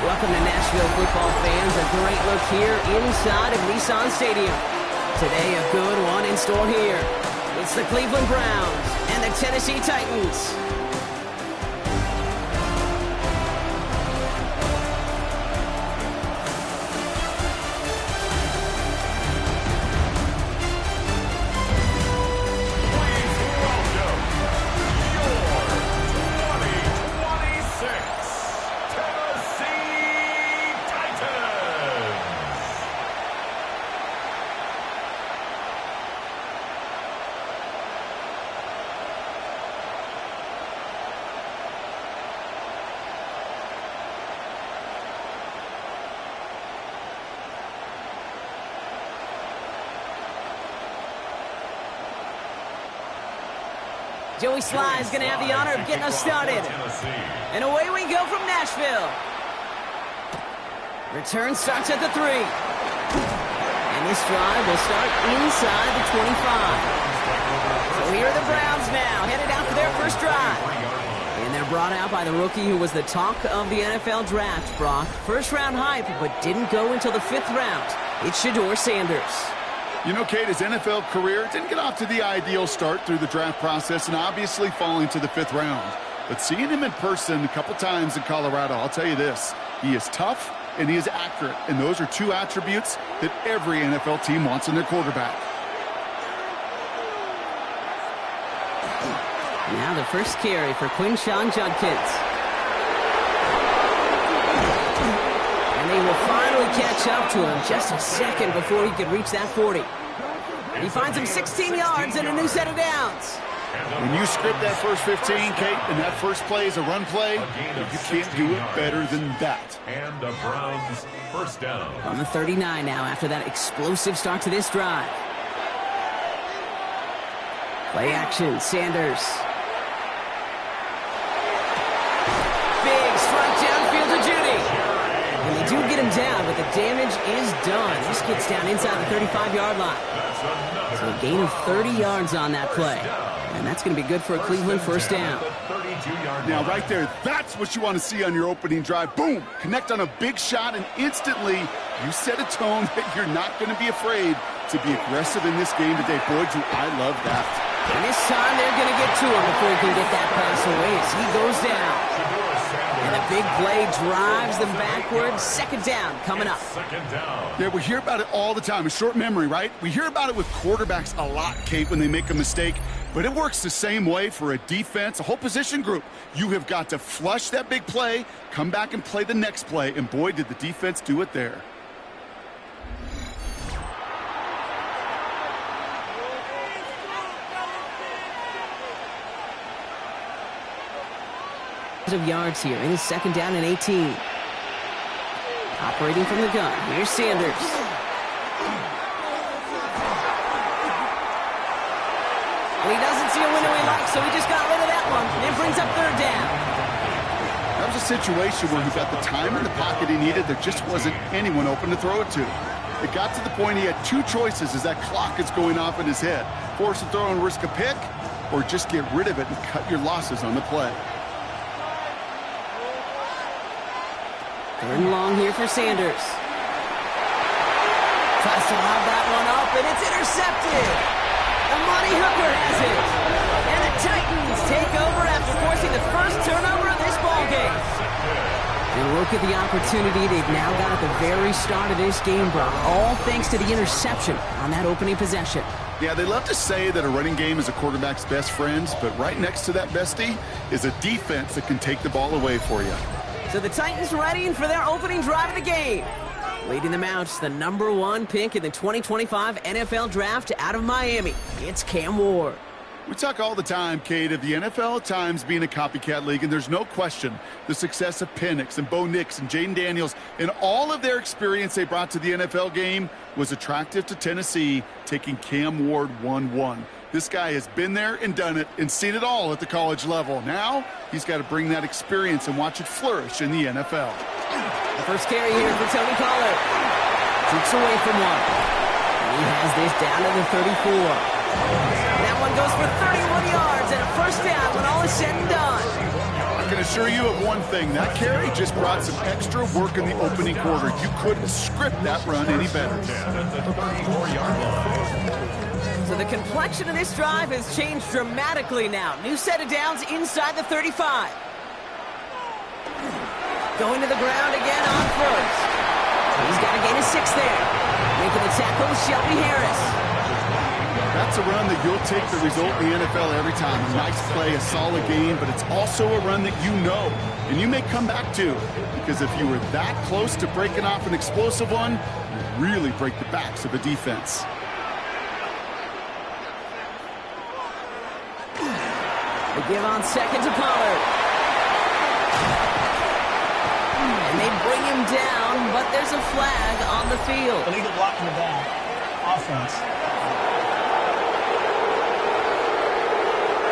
Welcome to Nashville, football fans. A great look here inside of Nissan Stadium. Today, a good one in store here. It's the Cleveland Browns and the Tennessee Titans. Joey Sly is going to have the honor of getting us started. And away we go from Nashville. Return starts at the 3. And this drive will start inside the 25. So here are the Browns now, headed out for their first drive. And they're brought out by the rookie who was the talk of the NFL draft, Brock. First round hype, but didn't go until the 5th round. It's Shedeur Sanders. You know, Kate, his NFL career didn't get off to the ideal start through the draft process and obviously falling to the 5th round. But seeing him in person a couple times in Colorado, I'll tell you this, he is tough and he is accurate. And those are two attributes that every NFL team wants in their quarterback. Now the first carry for Quinshon Judkins. And they will finally catch up to him just a second before he could reach that 40. He finds him 16 yards and a new set of downs. When you script that first 15, Kate, and that first play is a run play, you can't do it better than that. And the Browns first down. On the 39 now after that explosive start to this drive. Play action, Sanders. Big strike downfield to Judy. And they do get him down, but the damage is done. This gets down inside the 35-yard line. So a gain of 30 yards on that play. And that's going to be good for a Cleveland first down. Now, right there, that's what you want to see on your opening drive. Boom! Connect on a big shot, and instantly you set a tone that you're not going to be afraid to be aggressive in this game today. Boy, do I love that. And this time they're going to get to him before he can get that pass away as he goes down. And a big play drives them backwards. Second down coming up. Yeah, we hear about it all the time. A short memory, right? We hear about it with quarterbacks a lot, Kate, when they make a mistake. But it works the same way for a defense, a whole position group. You have got to flush that big play, come back and play the next play. And boy, did the defense do it there. Of yards here in his second down and 18. Operating from the gun. Here's Sanders. And he doesn't see a window he likes, so he just got rid of that one. And it brings up third down. That was a situation where he got the time in the pocket he needed. There just wasn't anyone open to throw it to. It got to the point he had two choices as that clock is going off in his head. Force a throw and risk a pick, or just get rid of it and cut your losses on the play. Third and long here for Sanders. Tries to lob that one up, and it's intercepted. The Money Hooker has it. And the Titans take over after forcing the first turnover of this ballgame. And look at the opportunity they've now got at the very start of this game, Brock. All thanks to the interception on that opening possession. Yeah, they love to say that a running game is a quarterback's best friend, but right next to that bestie is a defense that can take the ball away for you. So the Titans ready for their opening drive of the game. Leading them out, the #1 pick in the 2025 NFL Draft out of Miami. It's Cam Ward. We talk all the time, Kate, of the NFL at times being a copycat league, and there's no question the success of Penix and Bo Nix and Jaden Daniels and all of their experience they brought to the NFL game was attractive to Tennessee, taking Cam Ward 1-1. This guy has been there and done it and seen it all at the college level. Now he's got to bring that experience and watch it flourish in the NFL. The first carry here for Tony Pollard. Takes away from one. And he has this down to the 34. That one goes for 31 yards and a first down when all is said and done. I can assure you of one thing. That carry just brought some extra work in the opening quarter. You couldn't script that run any better. So the complexion of this drive has changed dramatically now. New set of downs inside the 35. Going to the ground again on first. He's got to gain a 6 there. Making the tackle, Shelby Harris. That's a run that you'll take the result in the NFL every time. A nice play, a solid game, but it's also a run that you know, and you may come back to. Because if you were that close to breaking off an explosive one, you really break the backs of a defense. They give on second to Pollard. And they bring him down, but there's a flag on the field. Illegal blocking the back. Offense.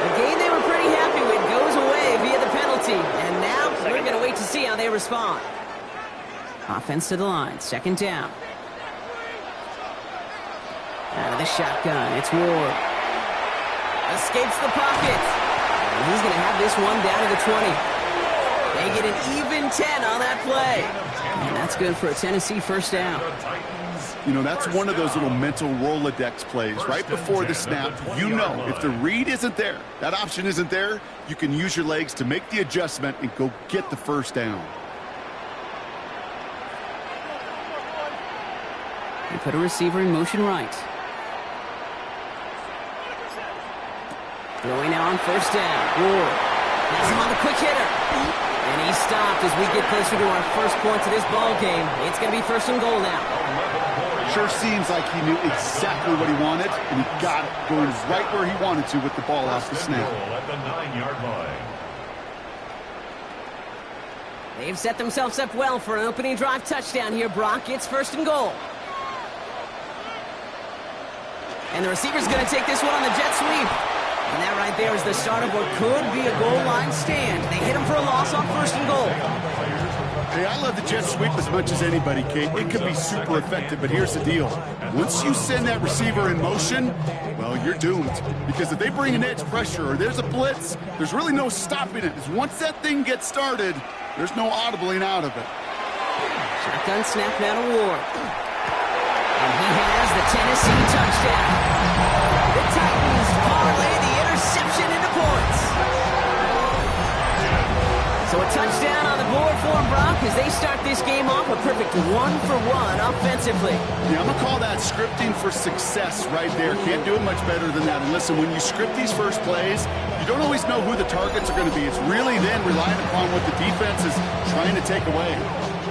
The game they were pretty happy with goes away via the penalty. And now we're going to wait to see how they respond. Offense to the line. Second down. Out of the shotgun. It's Ward. Escapes the pocket. And he's going to have this one down to the 20. They get an even 10 on that play. And that's good for a Tennessee first down. You know, that's one of those little mental Rolodex plays. Right before the snap, you know if the read isn't there, that option isn't there, you can use your legs to make the adjustment and go get the first down. They put a receiver in motion right. Throwing now on first down. Ward has him on the quick hitter. And he stopped as we get closer to our first points of this ball game. It's going to be first and goal now. Sure seems like he knew exactly what he wanted, and he got it, going right where he wanted to with the ball off the snap. At the 9-yard line. They've set themselves up well for an opening drive touchdown here, Brock. It's first and goal. And the receiver's going to take this one on the jet sweep. And that right there is the start of what could be a goal line stand. They hit him for a loss on first and goal. Hey, I love the jet sweep as much as anybody, Kate. It can be super effective, but here's the deal. Once you send that receiver in motion, well, you're doomed. Because if they bring an edge pressure or there's a blitz, there's really no stopping it. Once that thing gets started, there's no audibling out of it. Shotgun snap now to Ward. And he has the Tennessee touchdown. The Titans parlay the interception into points. So a touchdown on the board for them, Brock, as they start this game off a perfect 1-for-1 offensively. Yeah, I'm going to call that scripting for success right there. Can't do it much better than that. And listen, when you script these first plays, you don't always know who the targets are going to be. It's really then relying upon what the defense is trying to take away.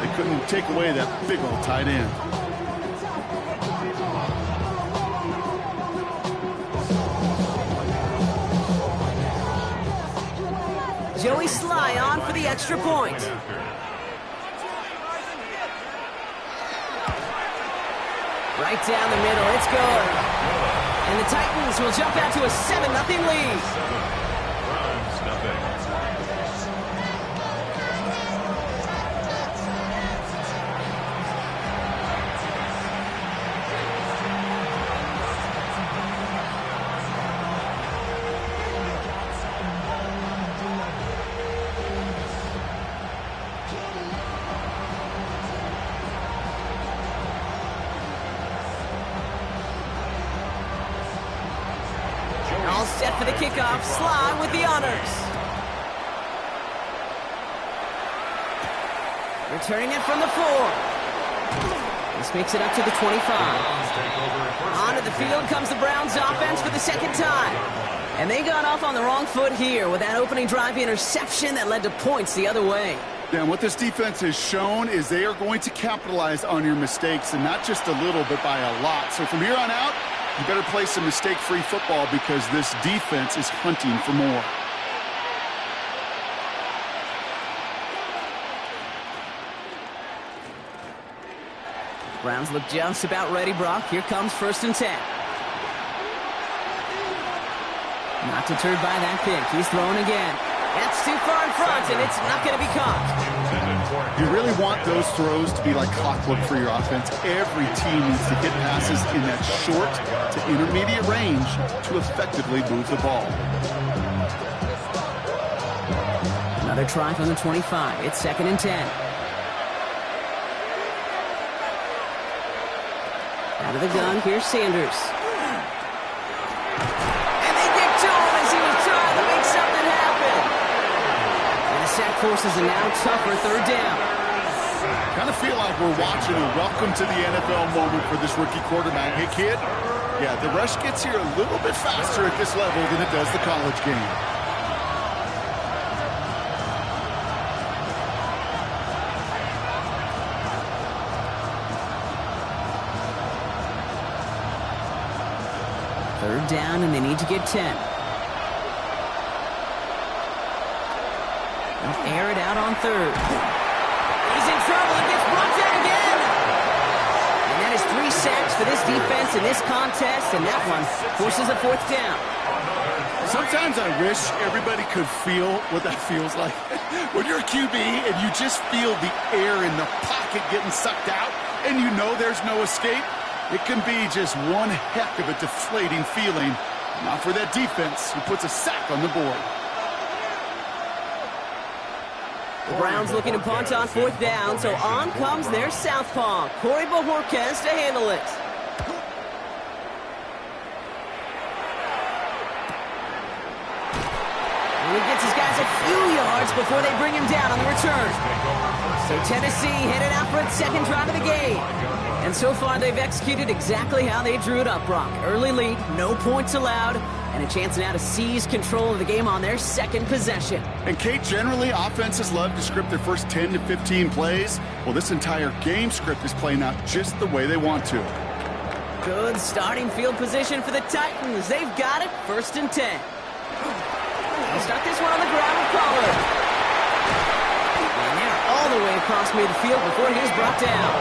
They couldn't take away that big old tight end. Joey Sly on for the extra point. Right down the middle, it's good. And the Titans will jump out to a 7-0 lead. All set for the kickoff. Sly with the honors. Returning it from the 4. This makes it up to the 25. Onto the field comes the Browns offense for the second time. And they got off on the wrong foot here with that opening drive interception that led to points the other way. Yeah, and what this defense has shown is they are going to capitalize on your mistakes, and not just a little, but by a lot. So from here on out, you better play some mistake-free football because this defense is hunting for more. Browns look just about ready, Brock. Here comes first and 10. Not deterred by that pick. He's throwing again. That's too far in front, and it's not going to be caught. You really want those throws to be like clockwork for your offense. Every team needs to hit passes in that short to intermediate range to effectively move the ball. Another try from the 25. It's 2nd and 10. Out of the gun, here's Sanders. And they get to him as he was trying to make something happen. And the sack forces a now tougher 3rd down. Kind of feel like we're watching a welcome to the NFL moment for this rookie quarterback. Hey, kid, yeah, the rush gets here a little bit faster at this level than it does the college game. Third down, and they need to get 10. They'll air it out on 3rd. He's in trouble and gets brought down again. And that is 3 sacks for this defense in this contest, and that one forces a 4th down. Sometimes I wish everybody could feel what that feels like. When you're a QB and you just feel the air in the pocket getting sucked out, and you know there's no escape, it can be just one heck of a deflating feeling. Not for that defense who puts a sack on the board. The Browns looking to punt on 4th down, so on comes their southpaw, Corey Bojorquez, to handle it. And he gets his guys a few yards before they bring him down on the return. So Tennessee headed out for its 2nd drive of the game. And so far, they've executed exactly how they drew it up, Brock. Early lead, no points allowed, and a chance now to seize control of the game on their 2nd possession. And, Kate, generally, offenses love to script their first 10 to 15 plays. Well, this entire game script is playing out just the way they want to. Good starting field position for the Titans. They've got it, 1st and 10. They'll start this one on the ground with Pollard. And they're all the way across midfield before he's brought down.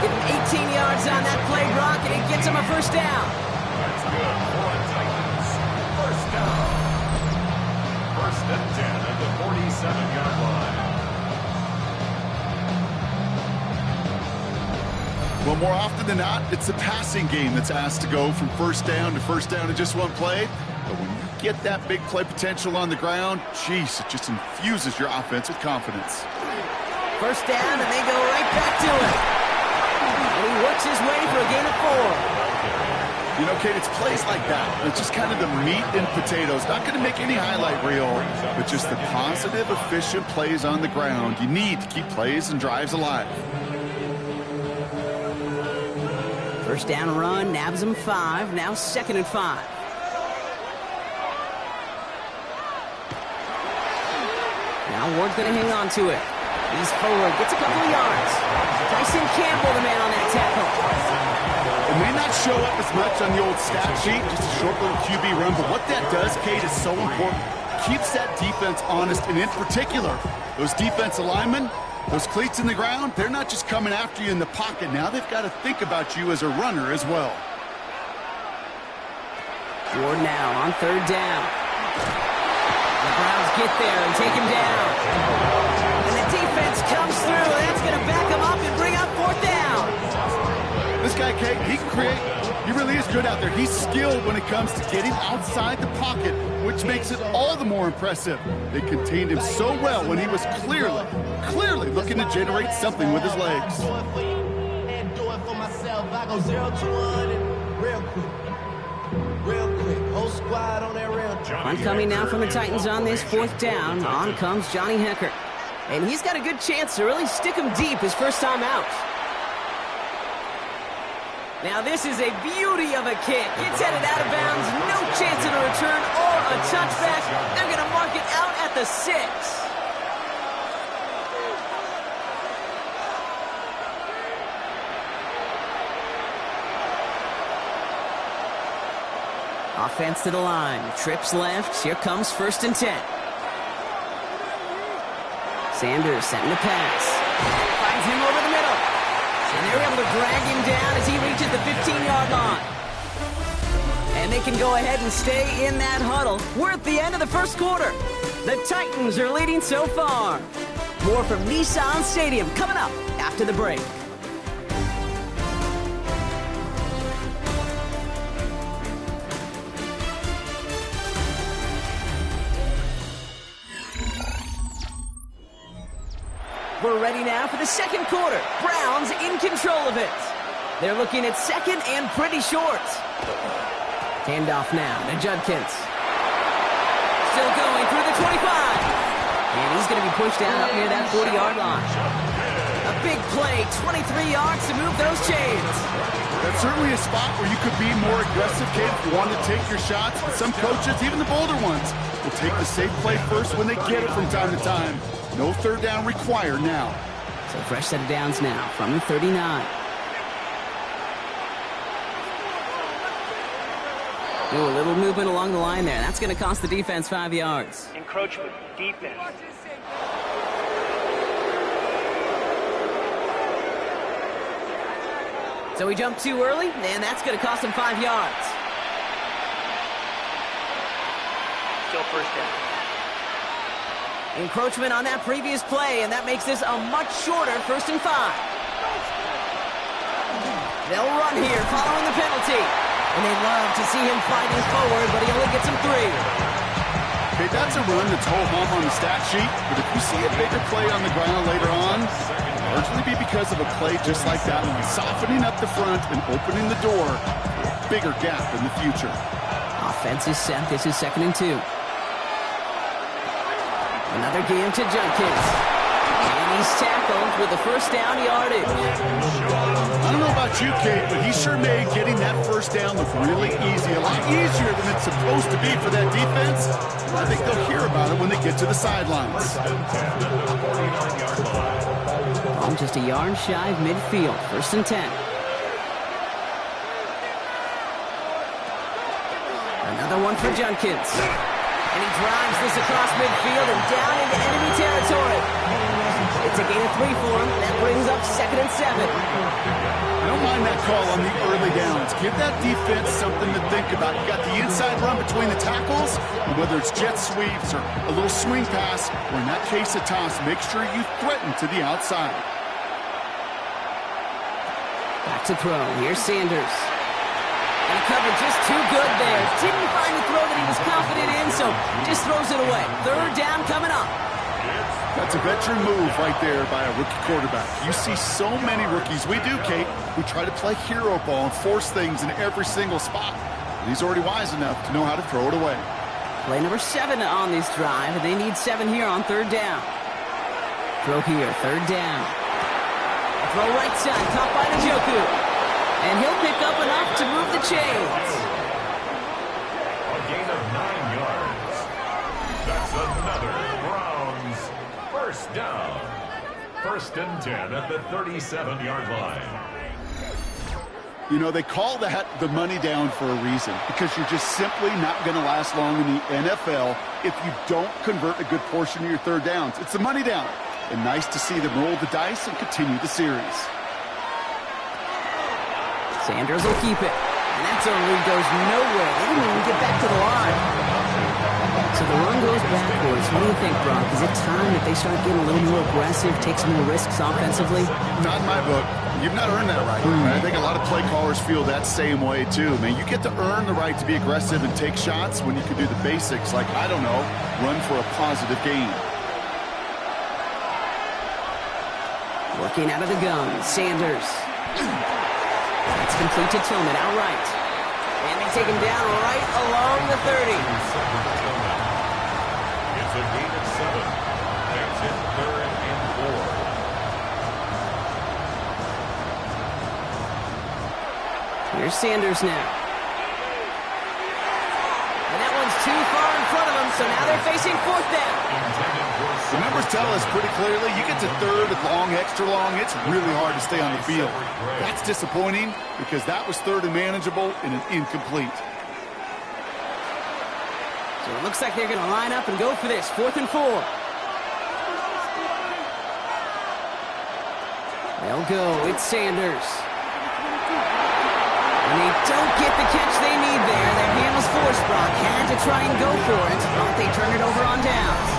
Give him 18 yards on that play, Brock, and it gets him a 1st down. That's good for the Titans. 1st down. 1st and 10 at the 47-yard line. Well, more often than not, it's the passing game that's asked to go from 1st down to 1st down in just one play. But when you get that big play potential on the ground, geez, it just infuses your offense with confidence. 1st down, and they go right back to it. And he works his way for a gain of 4. You know, Kate, it's plays like that. It's just kind of the meat and potatoes. Not going to make any highlight reel, but just the positive, efficient plays on the ground. You need to keep plays and drives alive. 1st down run, nabs him 5, now 2nd and 5. Now Ward's going to hang on to it. He's forward, gets a couple of yards. Tyson Campbell, the man on that tackle. It may not show up as much on the old stat sheet, just a short little QB run, but what that does, Kate, is so important. Keeps that defense honest, and in particular, those defensive linemen, those cleats in the ground, they're not just coming after you in the pocket. Now they've got to think about you as a runner as well. Ward now on 3rd down. The Browns get there and take him down. And the defense comes through. That's going to back him up and bring up 4th down. This guy, Kate, he can create. He really is good out there. He's skilled when it comes to getting outside the pocket, which makes it all the more impressive. They contained him so well when he was clearly looking to generate something with his legs. One coming now from the Titans on this 4th down. On comes Johnny Hecker. And he's got a good chance to really stick him deep his first time out. Now this is a beauty of a kick. It's headed out of bounds. No chance of a return or a touchback. They're going to mark it out at the 6. Offense to the line. Trips left. Here comes 1st and 10. Sanders setting the pass. Finds him over the middle. And they're able to drag him down as he reaches the 15-yard line. And they can go ahead and stay in that huddle. We're at the end of the 1st quarter. The Titans are leading so far. More from Nissan Stadium coming up after the break. We're ready now for the second quarter. Browns in control of it. They're looking at second and pretty short. Handoff now to Judkins. Still going through the 25. And he's going to be pushed down up near that 40-yard line. A big play, 23 yards to move those chains. That's certainly a spot where you could be more aggressive, Kate, if you want to take your shots. But some coaches, even the bolder ones, will take the safe play first when they get it from time to time. No third down required now. So fresh set of downs now from the 39. Ooh, a little movement along the line there. That's going to cost the defense 5 yards. Encroachment, defense. So he jumped too early, and that's going to cost him 5 yards. Still first down. Encroachment on that previous play, and that makes this a much shorter 1st and 5. They'll run here following the penalty. And they'd love to see him fighting forward, but he only gets him 3. Okay, that's a run that's ho-hum on the stat sheet, but if you see a bigger play on the ground later on, it'll largely be because of a play just like that one, softening up the front and opening the door for a bigger gap in the future. Offense is set. This is 2nd and 2. Another game to Judkins. And he's tackled with the first down yardage. I don't know about you, Kate, but he sure made getting that first down look really easy. A lot easier than it's supposed to be for that defense. I think they'll hear about it when they get to the sidelines. I'm just a yard shy of midfield. 1st and 10. Another one for Judkins. And he drives this across midfield and down into enemy territory. It's a gain of 3 for him. That brings up 2nd and 7. I don't mind that call on the early downs. Give that defense something to think about. You got the inside run between the tackles, and whether it's jet sweeps or a little swing pass, or in that case a toss, make sure you threaten to the outside. Back to throw. Here's Sanders. And he covered just too good there. Didn't find the throw that he was confident in, so just throws it away. 3rd down coming up. That's a veteran move right there by a rookie quarterback. You see so many rookies, we do, Kate, who try to play hero ball and force things in every single spot. And he's already wise enough to know how to throw it away. Play number 7 on this drive, and they need 7 here on 3rd down. Throw here, 3rd down. Throw right side, caught by Njoku. And he'll pick up enough to move the chains. A gain of 9 yards. That's another Browns first down. 1st and 10 at the 37-yard line. You know, they call that the money down for a reason, because you're just simply not going to last long in the NFL if you don't convert a good portion of your 3rd downs. It's the money down. And nice to see them roll the dice and continue the series. Sanders will keep it. And that certainly goes nowhere. They didn't even get back to the line. So the run goes backwards. What do you think, Brock? Is it time that they start getting a little more aggressive, take some more risks offensively? Not in my book. You've not earned that right. I think a lot of play callers feel that same way, too. Man, you get to earn the right to be aggressive and take shots when you can do the basics, like, I don't know, run for a positive gain. Working out of the gun, Sanders. That's complete to Tillman outright. And they take him down right along the 30. It's a gain of 7. That's it, 3rd and 4. Here's Sanders now. And that one's too far in front of him, so now they're facing 4th down. The numbers tell us pretty clearly, you get to 3rd and long, extra long, it's really hard to stay on the field. That's disappointing because that was 3rd and manageable and an incomplete. So it looks like they're going to line up and go for this, 4th and 4. They'll go, it's Sanders. And they don't get the catch they need there. Their hand was forced, Brock. Had to try and go for it, but they turn it over on downs.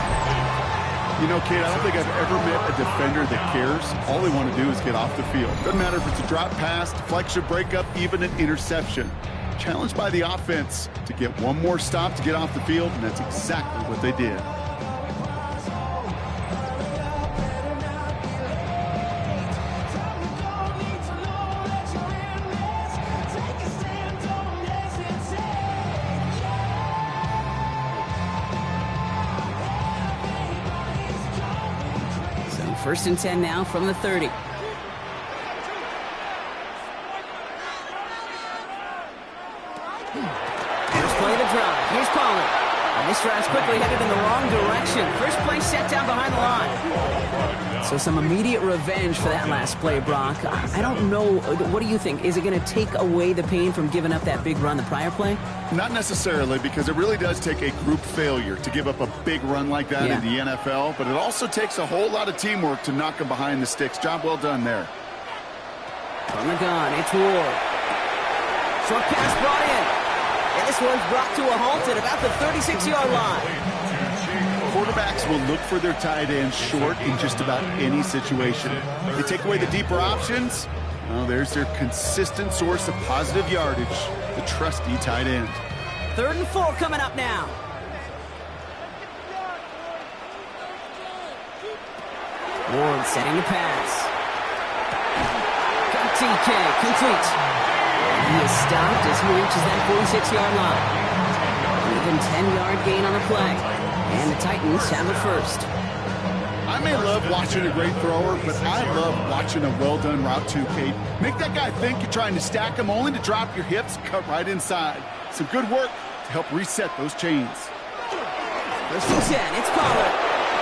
You know, Kate, I don't think I've ever met a defender that cares. All they want to do is get off the field. Doesn't matter if it's a drop pass, deflection, breakup, even an interception. Challenged by the offense to get one more stop to get off the field, and that's exactly what they did. First and 10 now from the 30. First play of the drive. Here's Pollard. And this drive's quickly headed in the wrong direction. First play set down behind the line. So some immediate revenge for that last play, Brock. I don't know. What do you think? Is it going to take away the pain from giving up that big run the prior play? Not necessarily, because it really does take a group failure to give up a big run like that in the NFL, but it also takes a whole lot of teamwork to knock them behind the sticks. Job well done there. From the gun, it's Ward. Short pass brought in. And this one's brought to a halt at about the 36-yard line. Quarterbacks will look for their tight end short in just about any situation. They take away the deeper options. Well, there's their consistent source of positive yardage, the trusty tight end. 3rd and 4 coming up now. Ward setting the pass. Got TK, complete. And he is stopped as he reaches that 46-yard line. Even 10-yard gain on the play. And the Titans have it first. I may love watching a great thrower, but I love watching a well-done route too, Kate. Make that guy think you're trying to stack him only to drop your hips, cut right inside. Some good work to help reset those chains. First and 10, it's Pollard.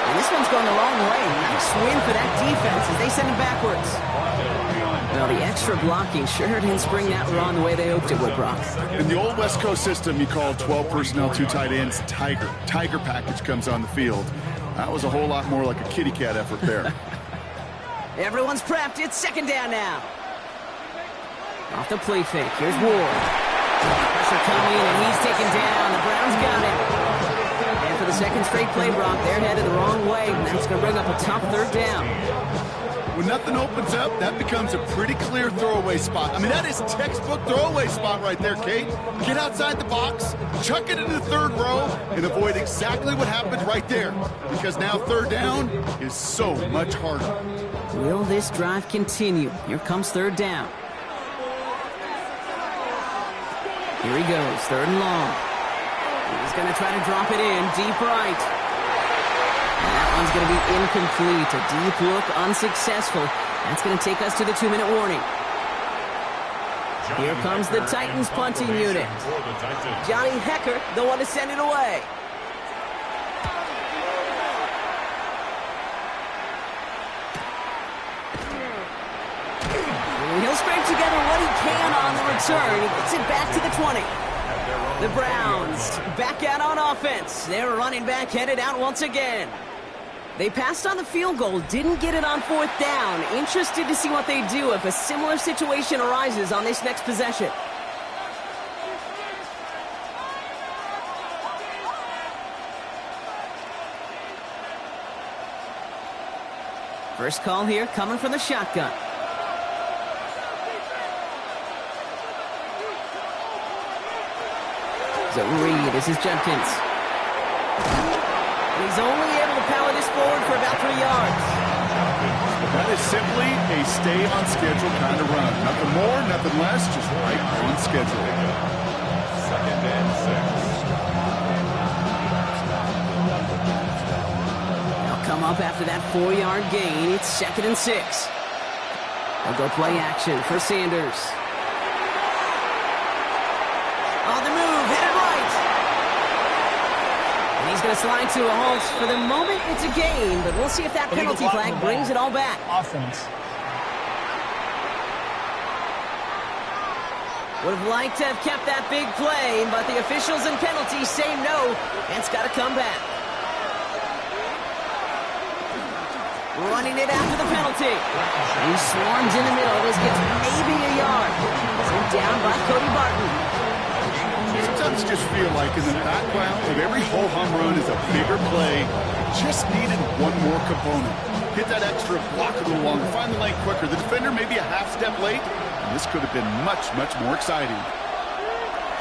And this one's going the wrong way. Nice win for that defense as they send him backwards. Well, the extra blocking sure didn't spring that run the way they hoped it would, Brock. In the old West Coast system, you call 12 personnel, 2 tight ends, Tiger. Tiger package comes on the field. That was a whole lot more like a kitty cat effort there. Everyone's prepped. It's 2nd down now. Off the play fake. Here's Ward. Pressure coming, and he's taken down. The Browns got it. And for the 2nd straight play, Brock, they're headed the wrong way, and that's going to bring up a tough 3rd down. When nothing opens up, that becomes a pretty clear throwaway spot. I mean, that is textbook throwaway spot right there, Kate. Get outside the box, chuck it into the 3rd row, and avoid exactly what happened right there. Because now 3rd down is so much harder. Will this drive continue? Here comes 3rd down. Here he goes, 3rd and long. He's going to try to drop it in, deep right. And that one's going to be incomplete. A deep look, unsuccessful. That's going to take us to the 2-minute warning. Here comes the Titans punting unit. Johnny Hecker, the one to send it away. He'll scrape together what he can on the return. He gets it back to the 20. The Browns back out on offense. Their running back headed out once again. They passed on the field goal, didn't get it on 4th down. Interested to see what they do if a similar situation arises on this next possession. First call here coming from the shotgun. So Reed, this is Judkins. He's only able to power this forward for about 3 yards. That is simply a stay on schedule kind of run. Nothing more, nothing less, just right on schedule. 2nd and 6. They'll come up after that 4-yard gain. It's 2nd and 6. They'll go play action for Sanders. On the move, headed right. And he's going to slide to a halt. For the moment, it's a gain, but we'll see if that penalty flag brings it all back. Offense. Would have liked to have kept that big play, but the officials and penalties say no, and it's got to come back. Running it after the penalty. He swarms in the middle. This gets maybe a yard. Sent down by Cody Barton. Sometimes just feel like in the background of every ho-hum run is a bigger play. Just needed one more component. Hit that extra block a little longer. Find the lane quicker. The defender maybe a half step late. And this could have been much, much more exciting.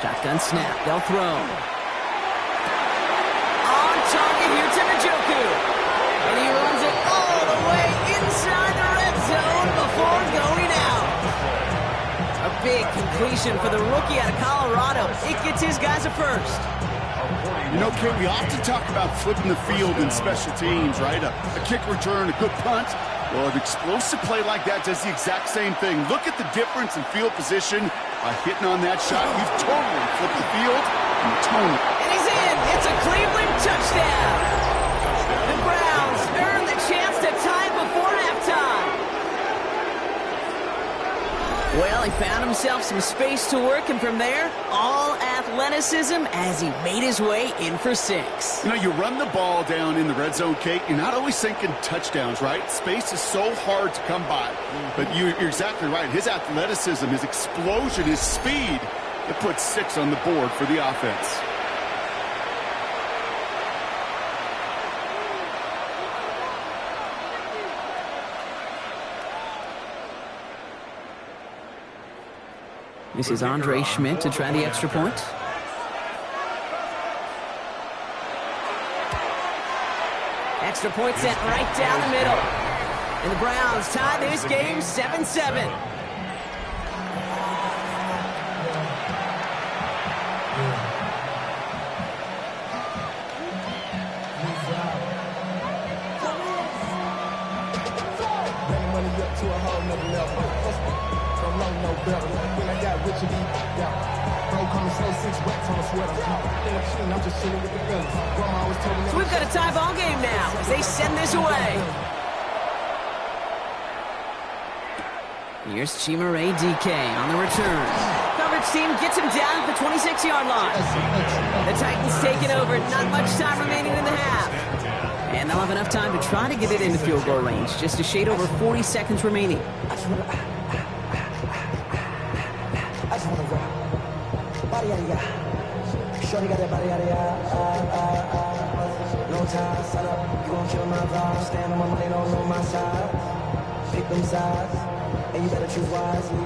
Shotgun snap. They'll throw. On target here to Njoku. And he runs it all the way inside the red zone before going out. A big completion for the rookie out of Colorado. It gets his guys a first. You know, Kate, we often talk about flipping the field in special teams, right? A kick return, a good punt. Well, an explosive play like that does the exact same thing. Look at the difference in field position. By hitting on that shot, you've totally flipped the field and the tone. And he's in. It's a Cleveland touchdown. The Browns earn the chance to tie before halftime. Well, he found himself some space to work, and from there, all athleticism as he made his way in for 6. You know, you run the ball down in the red zone, Kate, you're not always thinking touchdowns, right? Space is so hard to come by. But you're exactly right. His athleticism, his explosion, his speed, it puts 6 on the board for the offense. This is Andre Schmidt to try the extra point. Extra point sent right down the middle. And the Browns tie this game 7-7. So we've got a tie ball game now as they send this away. Here's Chimere DK on the return. Coverage team gets him down at the 26-yard line. The Titans take it over. Not much time remaining in the half. And they'll have enough time to try to get it into field goal range. Just a shade over 40 seconds remaining. Shorty got that body out of no time, set up, you gon' kill my vibe. Stand on my money, don't on my side. Pick them sides, and you better choose wisely.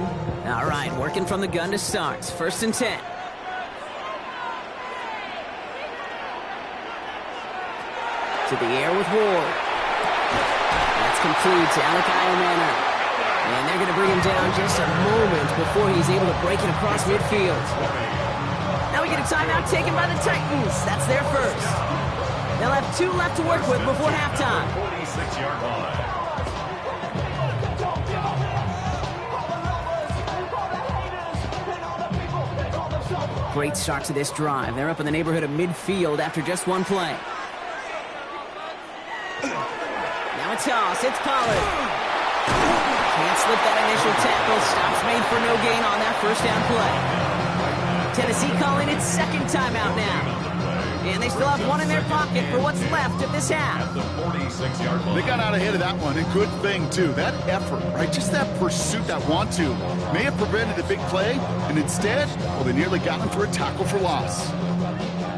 All right, working from the gun to start. 1st and 10. To the air with Ward. That's complete to Alec Iomana. And they're going to bring him down just a moment before he's able to break it across midfield. Now we get a timeout taken by the Titans. That's their first. They'll have 2 left to work with before halftime. 46-yard line. Great start to this drive. They're up in the neighborhood of midfield after just 1 play. Now a toss. It's Pollard. Can't slip that initial tackle. Stops made for no gain on that first down play. Tennessee calling its 2nd timeout now. And they still have 1 in their pocket for what's left of this half. They got out ahead of that one, and good thing, too. That effort, right, just that pursuit, that want-to, may have prevented a big play, and instead, well, they nearly got him for a tackle for loss.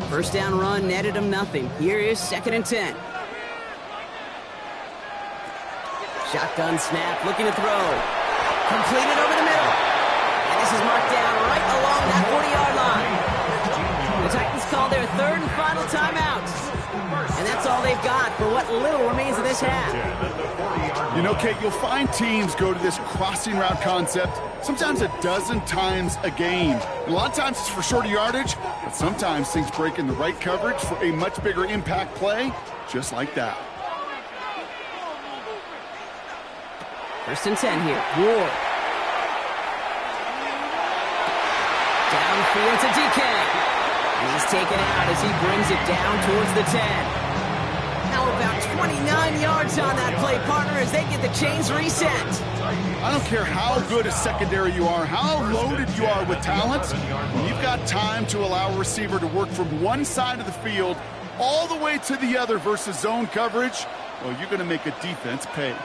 First down run netted him nothing. Here is 2nd and 10. Shotgun snap, looking to throw. Completed over the middle. And this is marked down right along that 40-yard line. The Titans call their 3rd and final timeout. And that's all they've got for what little remains of this half. You know, Kate, you'll find teams go to this crossing route concept sometimes a dozen times a game. And a lot of times it's for shorter yardage, but sometimes things break in the right coverage for a much bigger impact play, just like that. 1st and 10 here. Ward. Downfield to DK. And he's taken out as he brings it down towards the 10. Now about 29 yards on that play, partner, as they get the chains reset. I don't care how good a secondary you are, how loaded you are with talent, when you've got time to allow a receiver to work from one side of the field all the way to the other versus zone coverage, well, you're going to make a defense pay.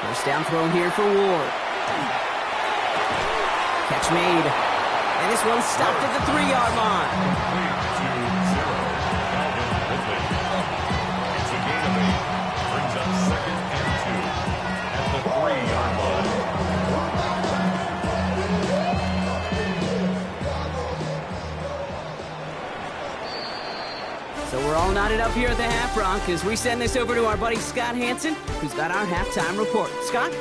First down throw here for Ward. Catch made. And this one stopped at the 3-yard line. It's a gain of 8. Brings up 2nd and 2 at the 3-yard line. So we're all knotted up here at the half, Bronc, as we send this over to our buddy Scott Hansen, who's got our halftime report. Scott?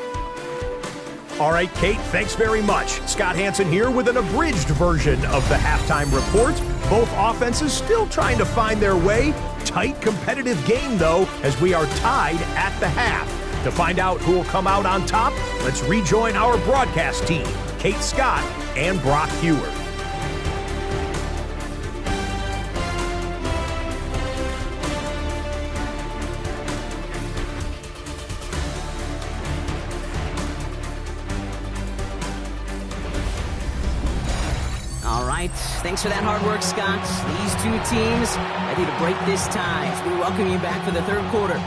All right, Kate, thanks very much. Scott Hansen here with an abridged version of the halftime report. Both offenses still trying to find their way tight, competitive game, though, as we are tied at the half. To find out who will come out on top, let's rejoin our broadcast team, Kate Scott and Brock Hewer. All right, thanks for that hard work, Scott. These two teams ready to break this tie as we welcome you back for the third quarter.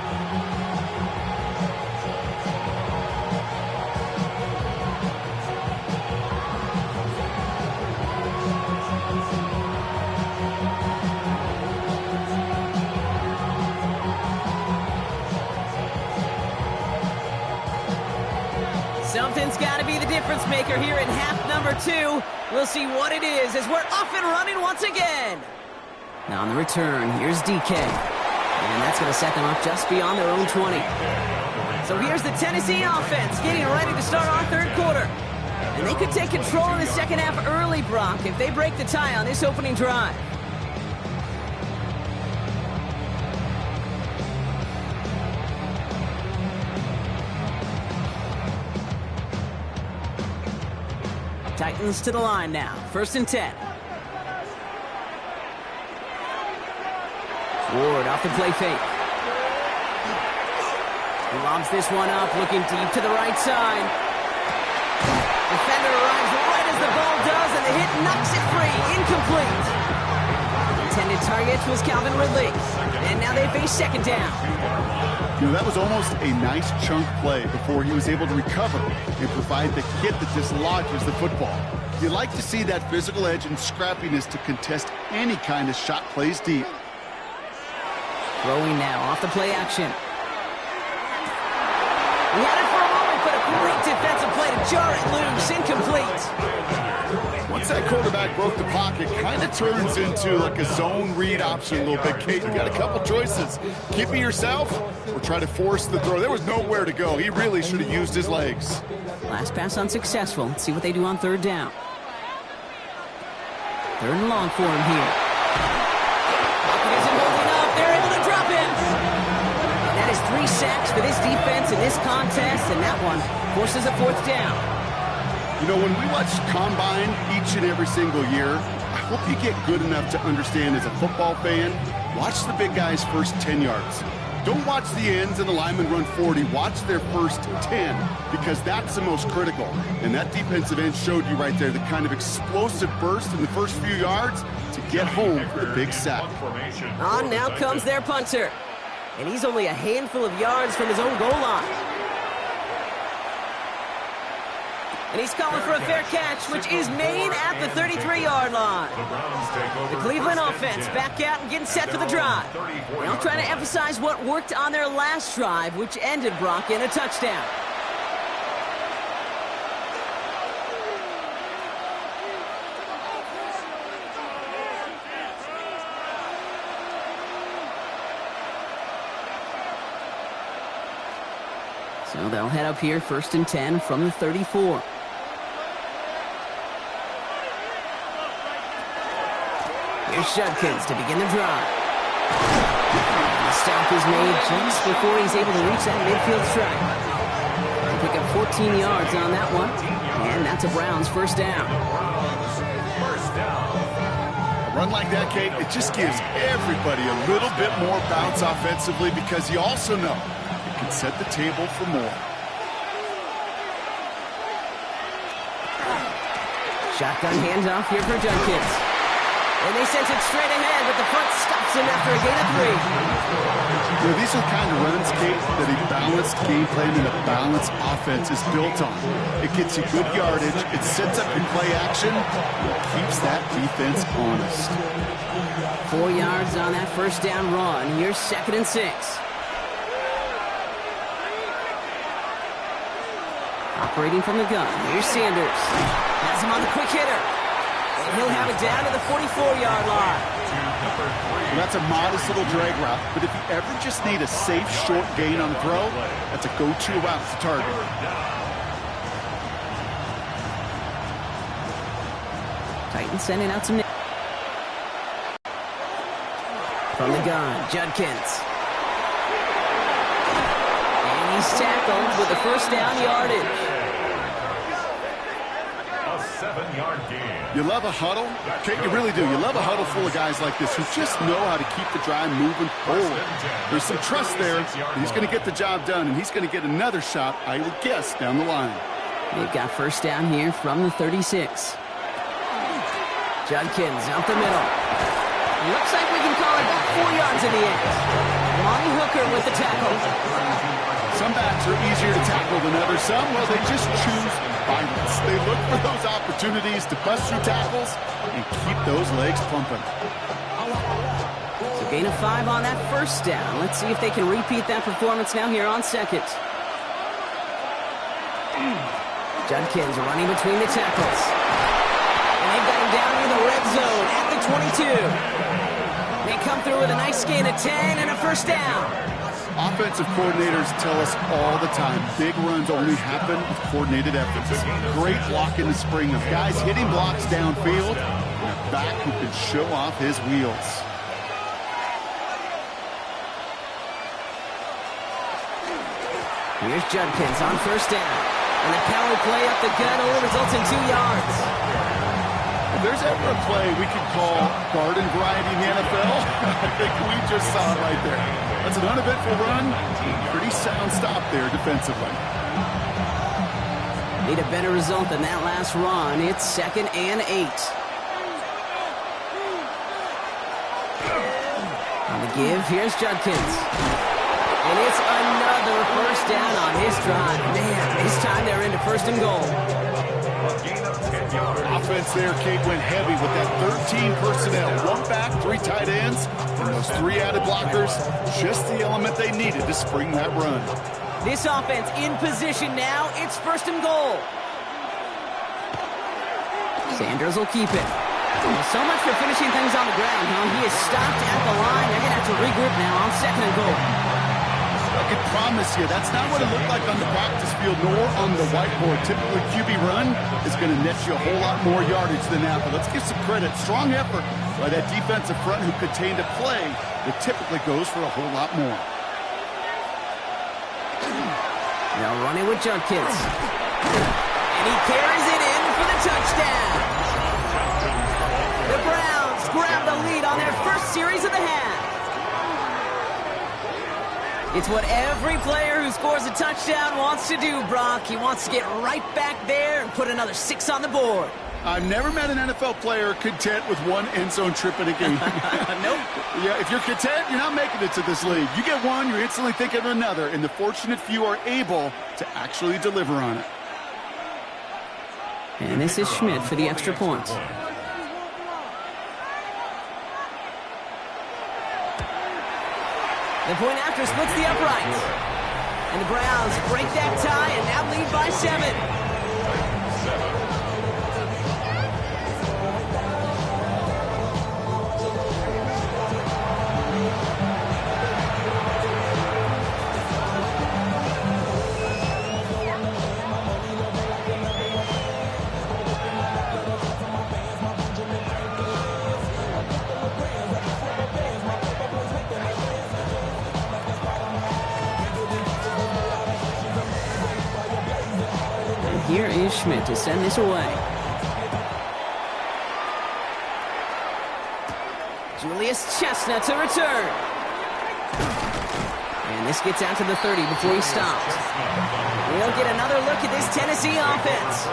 Something's got to be the difference maker here in half number 2. We'll see what it is as we're off and running once again. Now on the return, here's DK. And that's going to set them up just beyond their own 20. So here's the Tennessee offense getting ready to start our third quarter. And they could take control in the second half early, Brock, if they break the tie on this opening drive. Titans to the line now. 1st and 10. Ward off the play fake. He lobs this one up, looking deep to the right side. Defender arrives right as the ball does, and the hit knocks it free. Incomplete. Intended target was Calvin Ridley. And now they face second down. You know, that was almost a nice chunk play before he was able to recover and provide the hit that dislodges the football. You like to see that physical edge and scrappiness to contest any kind of shot plays deep. Throwing now off the play action. He had it for a moment, but a great defensive play to jar it loose. Incomplete. Once that quarterback broke the pocket, kind of turns into like a zone read option a little bit. Kate, you got a couple choices. Keep it yourself or try to force the throw. There was nowhere to go. He really should have used his legs. Last pass unsuccessful. Let's see what they do on third down. 3rd and long for him here. Pocket isn't holding up. They're able to drop it. And that is 3 sacks for this defense in this contest, and that one forces a 4th down. You know, when we watch Combine each and every single year, I hope you get good enough to understand as a football fan, watch the big guys' first 10 yards. Don't watch the ends and the linemen run 40. Watch their first 10 because that's the most critical. And that defensive end showed you right there the kind of explosive burst in the first few yards to get home for the big sack. On now comes their punter. And he's only a handful of yards from his own goal line. And he's calling for a fair catch, which is made at the 33-yard line. The Cleveland offense back out and getting set for the drive. They'll try to emphasize what worked on their last drive, which ended, Brock, in a touchdown. So they'll head up here, 1st and 10 from the 34. Here's Judkins to begin the drive. The stop is made just before he's able to reach that midfield strike. They pick up 14 yards on that one, and that's a Browns 1st down. A run like that, Kate, it just gives everybody a little bit more bounce offensively because you also know it can set the table for more. Shotgun handoff here for Judkins. And they sent it straight ahead, but the front stops him after a gain of 3. You know, these are the kind of runs, Kate, that a balanced game plan and a balanced offense is built on. It gets you good yardage, it sets up your play action, and it keeps that defense honest. 4 yards on that 1st down run. Here's 2nd and 6. Operating from the gun. Here's Sanders. Has him on the quick hitter. And he'll have it down to the 44-yard line. Well, that's a modest little drag route, but if you ever just need a safe, short gain on the throw, that's a go-to route to target. Titans sending out some... From the gun, Judkins. And he's tackled with the first down yardage. A 7-yard gain. You love a huddle? Okay, you really do. You love a huddle full of guys like this who just know how to keep the drive moving forward. There's some trust there. He's going to get the job done, and he's going to get another shot, I would guess, down the line. They've got first down here from the 36. Judkins out the middle. Looks like we can call it about 4 yards in the end. Lonnie Hooker with the tackle. Some backs are easier to tackle than others. Some, well, they just choose violence. They look for those opportunities to bust through tackles and keep those legs pumping. So gain of 5 on that first down. Let's see if they can repeat that performance now here on second. Judkins running between the tackles. And they've got him down in the red zone at the 22. They come through with a nice gain of 10 and a first down. Offensive coordinators tell us all the time, big runs only happen with coordinated efforts. Great block in the spring of guys hitting blocks downfield and a back who can show off his wheels. Here's Judkins on first down. And the power play up the gut only results in 2 yards. If there's ever a play we could call garden variety in the NFL, I think we just saw it right there. That's an uneventful run. Pretty sound stop there defensively. Need a better result than that last run. It's 2nd and 8. On the give, here's Judkins. And it's another first down on his drive. Man, this time they're into 1st and goal. Offense there, Kate, went heavy with that 13 personnel. 1 back, 3 tight ends, and those 3 added blockers. Just the element they needed to spring that run. This offense in position now. It's 1st and goal. Sanders will keep it. Well, so much for finishing things on the ground, huh? He is stopped at the line. They're going to have to regroup now on 2nd and goal. I can promise you, that's not what it looked like on the practice field nor on the whiteboard. Typically, QB run is going to net you a whole lot more yardage than that. But let's give some credit. Strong effort by that defensive front who contained a play that typically goes for a whole lot more. Now running with Judkins. And he carries it in for the touchdown. The Browns grab the lead on their first series of the half. It's what every player who scores a touchdown wants to do, Brock. He wants to get right back there and put another 6 on the board. I've never met an NFL player content with 1 end zone trip in a game. Nope. Yeah, if you're content, you're not making it to this league. You get 1, you're instantly thinking of another, and the fortunate few are able to actually deliver on it. And this is Schmidt for the extra point. The point after splits the uprights. And the Browns break that tie and now lead by 7. Here is Schmidt to send this away. Julius Chestnut to return. And this gets out to the 30 before he stops. We'll get another look at this Tennessee offense.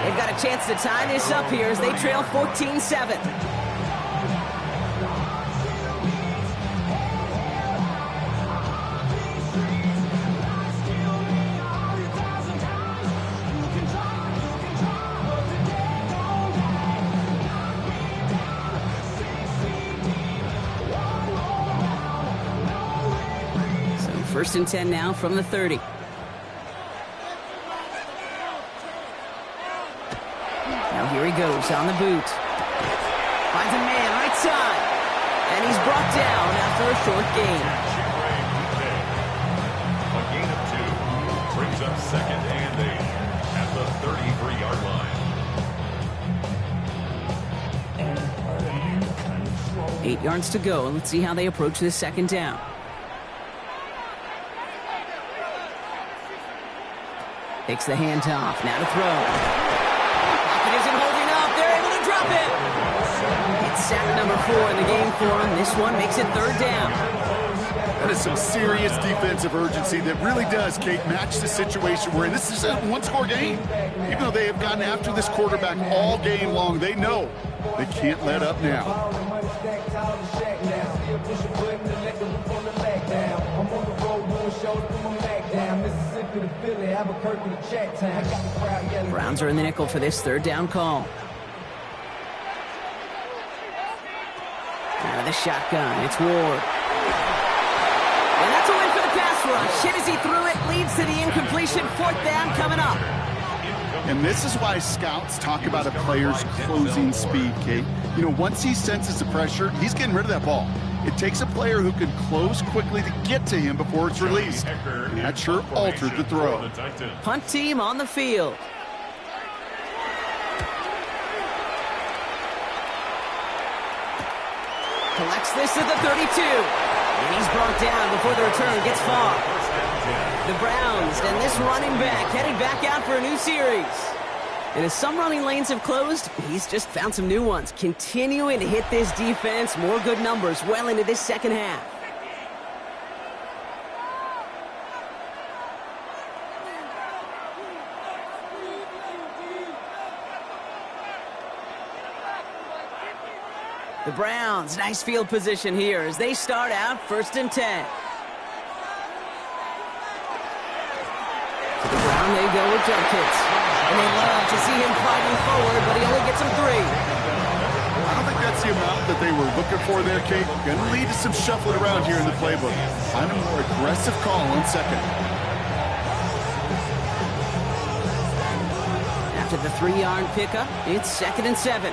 They've got a chance to tie this up here as they trail 14-7. First and 10 now from the 30. Now here he goes on the boot. Finds a man right side. And he's brought down after a short gain. A gain of 2 brings up 2nd and 8 at the 33-yard line. 8 yards to go. Let's see how they approach this second down. Takes the handoff. Now to throw. Pocket isn't holding up. They're able to drop it. It's sack number 4 in the game for him. This one makes it third down. That is some serious defensive urgency that really does, Kate, match the situation we're in. This is a one-score game. Even though they have gotten after this quarterback all game long, they know they can't let up now. Browns are in the nickel for this third down call. Out of the shotgun, it's Ward. And that's a win for the pass rush. Hit as he threw it, leads to the incompletion. Fourth down coming up. And this is why scouts talk about a player's closing speed, Kate. You know, once he senses the pressure, he's getting rid of that ball. It takes a player who can close quickly to get to him before it's released. And that sure altered the throw. Punt team on the field. Collects this at the 32. And he's brought down before the return gets far. The Browns and this running back headed back out for a new series. And as some running lanes have closed, he's just found some new ones. Continuing to hit this defense, more good numbers well into this second half. The Browns, nice field position here as they start out 1st and 10. To the ground they go with Judkins. And they love to see him fighting forward, but he only gets them 3. I don't think that's the amount that they were looking for there, Kate. Going to lead to some shuffling around here in the playbook. Find a more aggressive call on second. After the 3-yard pickup, it's 2nd and 7.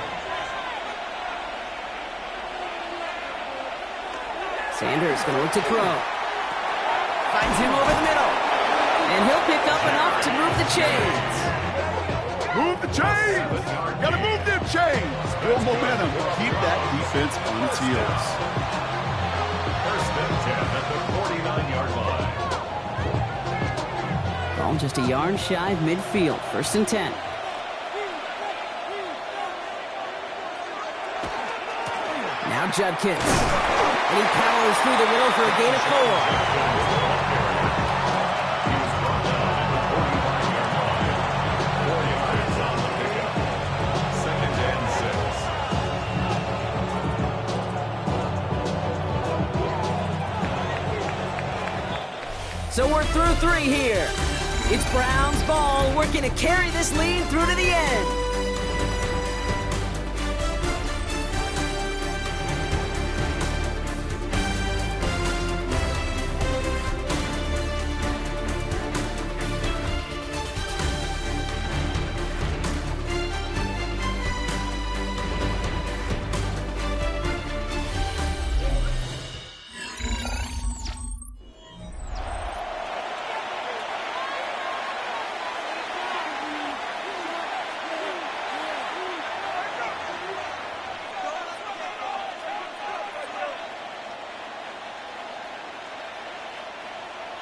Sanders going to look to throw. Finds him over the middle. And he'll pick up enough to move the chains. Move the chains! Gotta move them chains! Build momentum. Keep that defense on its heels. 1st and 10 at the 49-yard line. Ball just a yard shy of midfield. 1st and 10. Now Judkins. And he powers through the middle for a gain of 4. So we're through 3 here. It's Browns ball, working to carry this lead through to the end.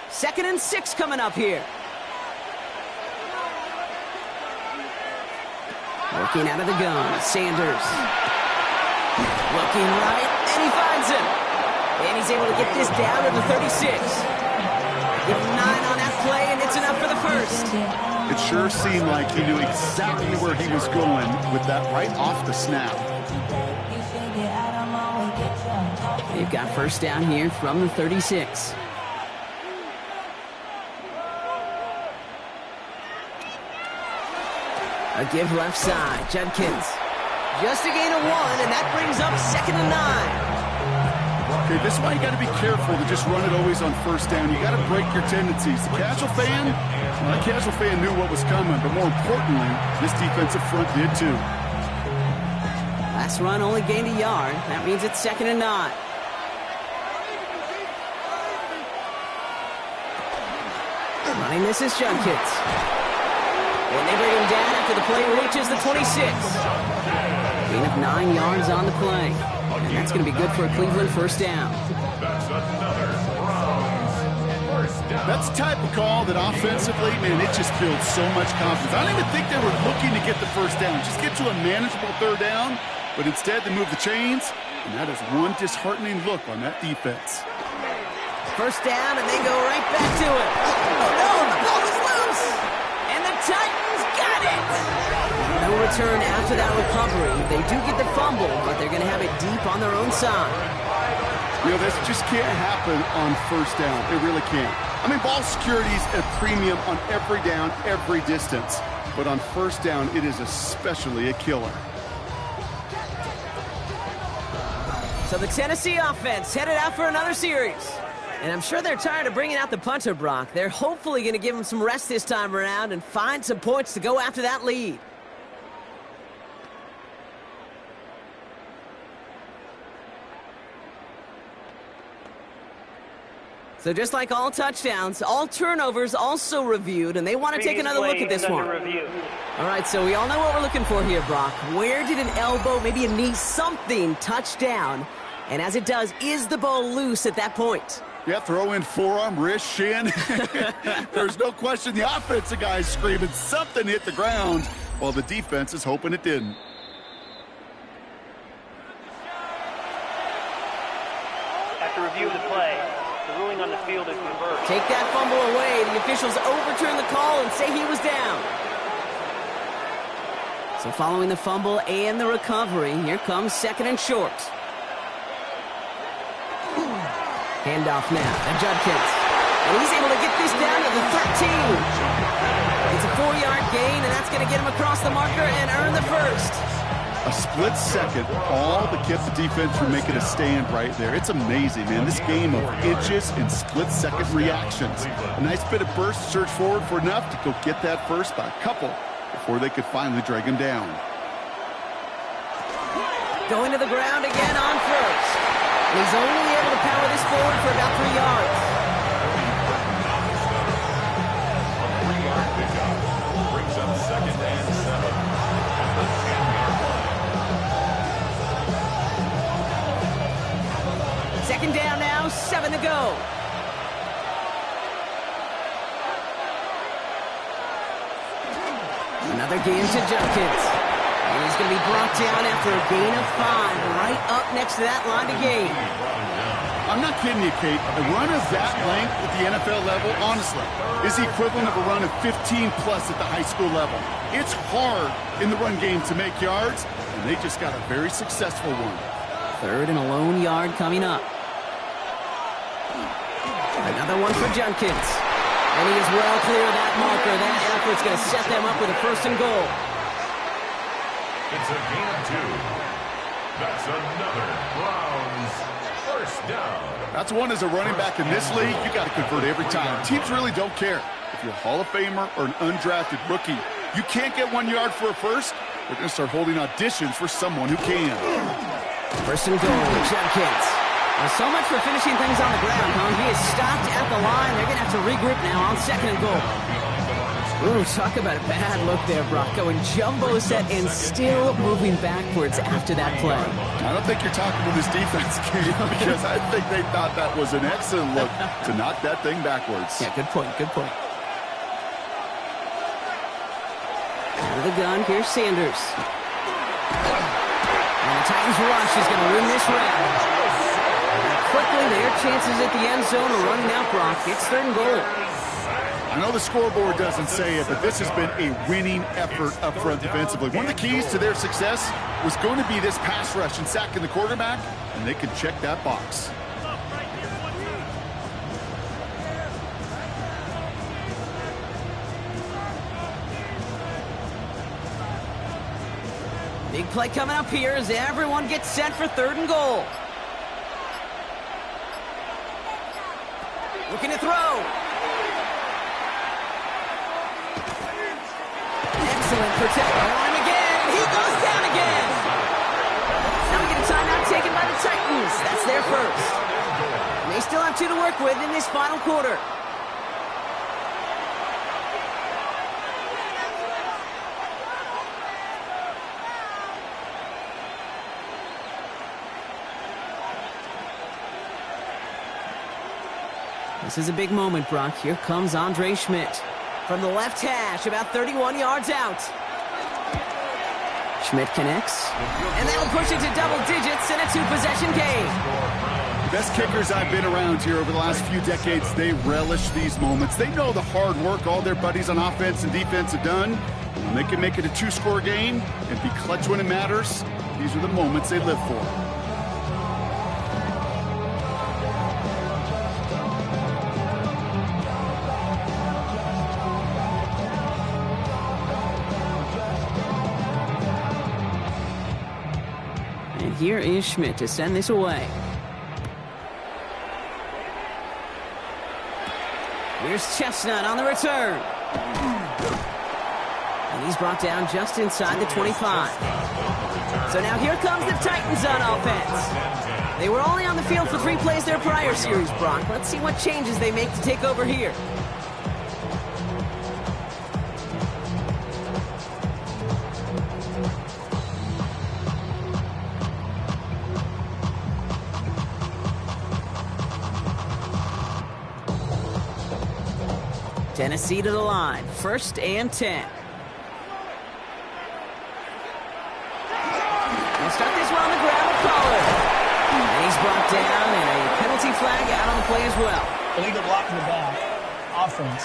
Second and 6 coming up here. Working out of the gun, Sanders. Looking right, and he finds him. And he's able to get this down to the 36. Give him 9 on that play, and it's enough for the first. It sure seemed like he knew exactly where he was going with that right off the snap. They've got first down here from the 36. A give left side, Judkins. Just a gain of 1, and that brings up 2nd and 9. Okay, this is why you got to be careful to just run it always on first down. You got to break your tendencies. The casual fan knew what was coming, but more importantly, this defensive front did too. Last run only gained a yard. That means it's 2nd and 9. Running this is Judkins. And they bring him down after the play reaches the 26. Gain of 9 yards on the play. And that's going to be good for a Cleveland first down. That's another Browns first down. That's the type of call that offensively, man, it just builds so much confidence. I don't even think they were looking to get the first down. Just get to a manageable third down, but instead they move the chains, and that is one disheartening look on that defense. First down, and they go right back to it. Oh, no, the ball is loose. And the Titans got it. No return after that recovery. They do get the fumble, but they're going to have it deep on their own side. You know, this just can't happen on first down. It really can't. I mean, ball security's a premium on every down, every distance. But on first down, it is especially a killer. So the Tennessee offense headed out for another series. And I'm sure they're tired of bringing out the punter, Brock. They're hopefully going to give him some rest this time around and find some points to go after that lead. So just like all touchdowns, all turnovers also reviewed, and they want to take another look at this one. All right, so we all know what we're looking for here, Brock. Where did an elbow, maybe a knee, something touch down? And as it does, is the ball loose at that point? Yeah, throw in forearm, wrist, shin. There's no question the offensive guy's screaming something hit the ground while the defense is hoping it didn't. After review of the play, the ruling on the field is reversed. Take that fumble away. The officials overturn the call and say he was down. So following the fumble and the recovery, here comes second and short. Handoff now to Judkins. And he's able to get this down to the 13. It's a 4-yard gain, and that's going to get him across the marker and earn the first. A split second, all but kept the defense from making a stand right there. It's amazing, man. This game of inches and split-second reactions. A nice bit of burst, surge forward for enough to go get that first by a couple before they could finally drag him down. Going to the ground again on first. And he's only able to power this forward for about 3 yards. A 3-yard pickup brings up second and 7 at the 10-yard line. Second down now, 7 to go. Another gain to Judkins. And he's going to be brought down after a gain of 5, right up next to that line to gain. I'm not kidding you, Kate. A run of that length at the NFL level, honestly, is the equivalent of a run of 15-plus at the high school level. It's hard in the run game to make yards, and they just got a very successful one. Third and a lone yard coming up. Another one for Judkins. And he is well clear of that marker. That effort's going to set them up with a first and goal. It's a gain of 2. That's another Browns first down. That's one as a running back in this league, you got to convert every time. Teams really don't care. If you're a Hall of Famer or an undrafted rookie, you can't get 1 yard for a first, they're going to start holding auditions for someone who can. First and goal, Judkins. Well, so much for finishing things on the ground, huh? He is stopped at the line. They're going to have to regroup now on second and goal. Ooh, talk about a bad look there, Brock. Going jumbo set and still moving backwards after that play. I don't think you're talking to this defense, Kate, because I think they thought that was an excellent look to knock that thing backwards. Yeah, good point, good point. Out of the gun, here's Sanders. And the Titans rush is going to win this round. Quickly, their chances at the end zone are running out, Brock. It's third and goal. I know the scoreboard doesn't say it, but this has been a winning effort up front defensively. One of the keys to their success was going to be this pass rush and sacking the quarterback, and they could check that box. Big play coming up here as everyone gets set for third and goal. Looking to throw. Excellent protection on him again. He goes down again. Now we get a timeout taken by the Titans. That's their first. And they still have 2 to work with in this final quarter. This is a big moment, Brock. Here comes Andre Schmidt. From the left hash, about 31 yards out. Schmidt connects. And that'll push it to double digits in a two-possession game. Best kickers I've been around here over the last few decades, they relish these moments. They know the hard work all their buddies on offense and defense have done. When they can make it a two-score game and be clutch when it matters, these are the moments they live for. And here is Schmidt to send this away. Here's Chestnut on the return. And he's brought down just inside the 25. So now here comes the Titans on offense. They were only on the field for 3 plays their prior series, Brock. Let's see what changes they make to take over here. Tennessee to the line. 1st and 10. They'll start this one on the ground with Pollard. And he's brought down, and a penalty flag out on the play as well. Illegal block in the back. Offense.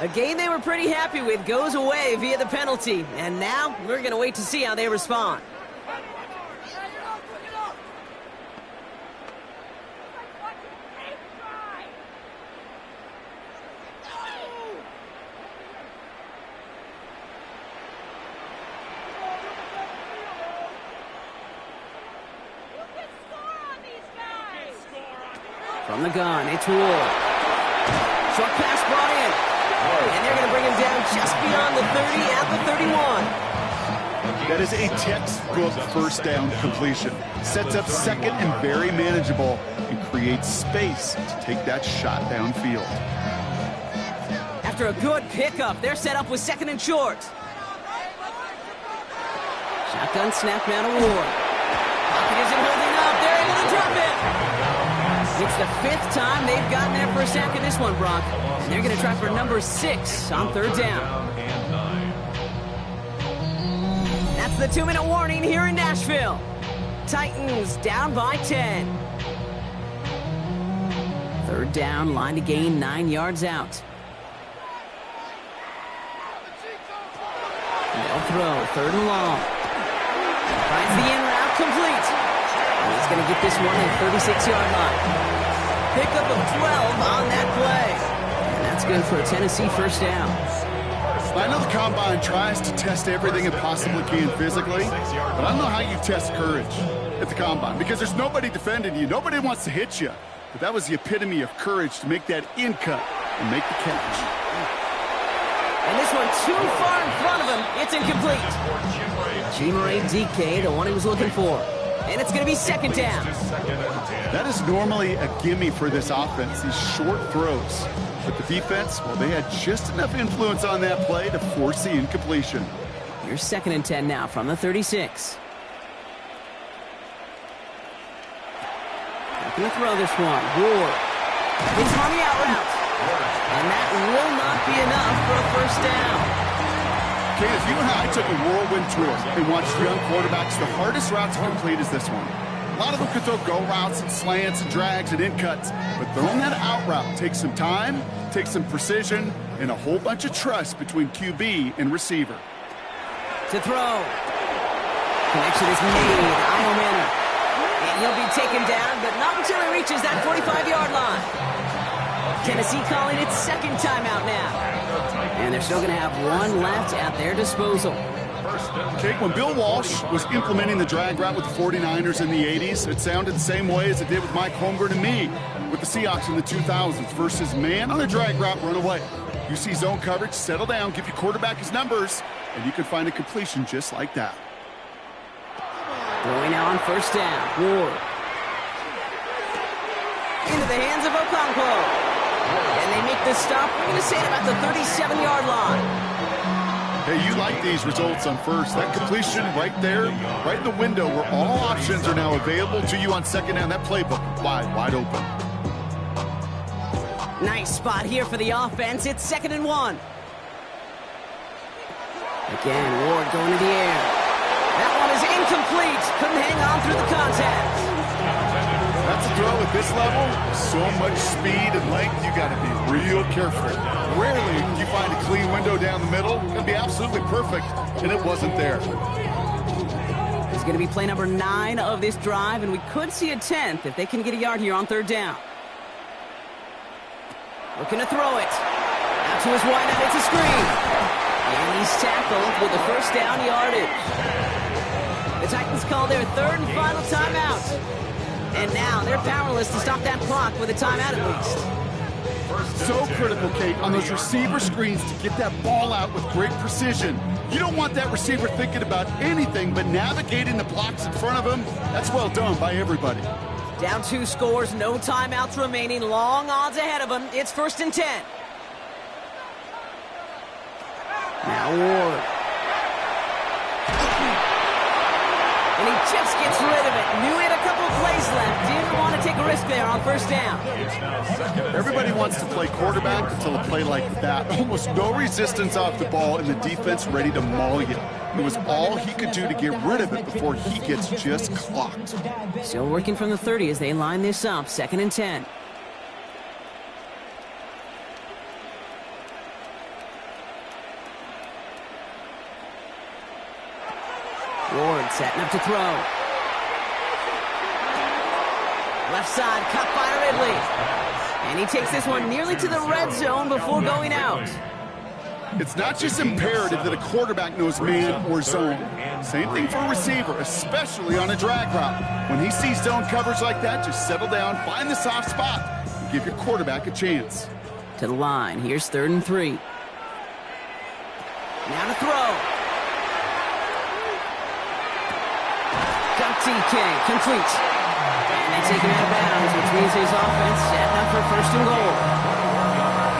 A game they were pretty happy with goes away via the penalty. And now we're going to wait to see how they respond. From the gun, it's Ward. Short pass brought in. And they're going to bring him down just beyond the 30 at the 31. That is a textbook first down completion. Sets up second and very manageable and creates space to take that shot downfield. After a good pickup, they're set up with 2nd and short. Shotgun snap now to Ward. Pocket isn't holding up. They're able to drop it. It's the 5th time they've gotten there for a sack in this one, Brock. And they're going to try for number 6 on 3rd down. That's the 2-minute warning here in Nashville. Titans down by 10. 3rd down, line to gain 9 yards out. They'll throw, 3rd and long. Finds the in route complete. And he's going to get this one at the 36-yard line. Pickup of 12 on that play. And that's good for a Tennessee 1st down. I know the Combine tries to test everything it possibly can physically, but I don't know how you test courage at the Combine because there's nobody defending you. Nobody wants to hit you. But that was the epitome of courage to make that in cut and make the catch. And this one too far in front of him. It's incomplete. G-Murray DK, the one he was looking for. And it's going to be 2nd down. That is normally a gimme for this offense, these short throws. But the defense, well, they had just enough influence on that play to force the incompletion. Here's 2nd and 10 now from the 36. Not going to throw this one. Ward. He's on the out route. And that will not be enough for a 1st down. Okay, if you and I took a whirlwind tour and watched young quarterbacks, the hardest route to complete is this one. A lot of them could throw go routes and slants and drags and in cuts, but throwing that out route takes some time, takes some precision, and a whole bunch of trust between QB and receiver. To throw. Connection is made. Io Manor. And he'll be taken down, but not until he reaches that 45-yard line. Tennessee calling its 2nd timeout now. And they're still going to have one left at their disposal. Okay, when Bill Walsh was implementing the drag route with the 49ers in the 80s, it sounded the same way as it did with Mike Holmgren and me with the Seahawks in the 2000s versus man on a drag route, run away. You see zone coverage, settle down, give your quarterback his numbers, and you can find a completion just like that. Throwing now on 1st down. Ward. Into the hands of Okonkwo. And they make the stop, we're going to say, at about the 37-yard line. Hey, you like these results on first. That completion right there, right in the window where all options are now available to you on second down. That playbook wide open. Nice spot here for the offense. It's 2nd and 1. Again, Ward going to the air. That one is incomplete. Couldn't hang on through the contact. That's a throw at this level. So much speed and length, you got to be real careful. Rarely do you find a clean window down the middle. It'll be absolutely perfect, and it wasn't there. It's going to be play number 9 of this drive, and we could see a 10th if they can get a yard here on 3rd down. Looking to throw it. Out to his wideout, it's a screen. And he's tackled with the 1st down yardage. The Titans call their 3rd and final timeout. And now they're powerless to stop that clock with a timeout at least. So critical, Kate, on those receiver screens to get that ball out with great precision. You don't want that receiver thinking about anything but navigating the blocks in front of him. That's well done by everybody. Down 2 scores, no timeouts remaining, long odds ahead of him. It's 1st and 10. Now Ward. And he just gets rid of it. Knew he had a couple of plays left. Didn't want to take a risk there on 1st down. Everybody wants to play quarterback until a play like that. Almost no resistance off the ball and the defense ready to maul you. It was all he could do to get rid of it before he gets just clocked. Still working from the 30 as they line this up. 2nd and 10. Ward setting up to throw. Left side, cut by Ridley. And he takes this one nearly to the red zone before going out. It's not just imperative that a quarterback knows man or zone. Same thing for a receiver, especially on a drag route. When he sees zone coverage like that, just settle down, find the soft spot, and give your quarterback a chance. To the line, here's 3rd and 3. Now to throw. Got TK, complete. And they take him out of bounds, which means his offense setting up for 1st and goal.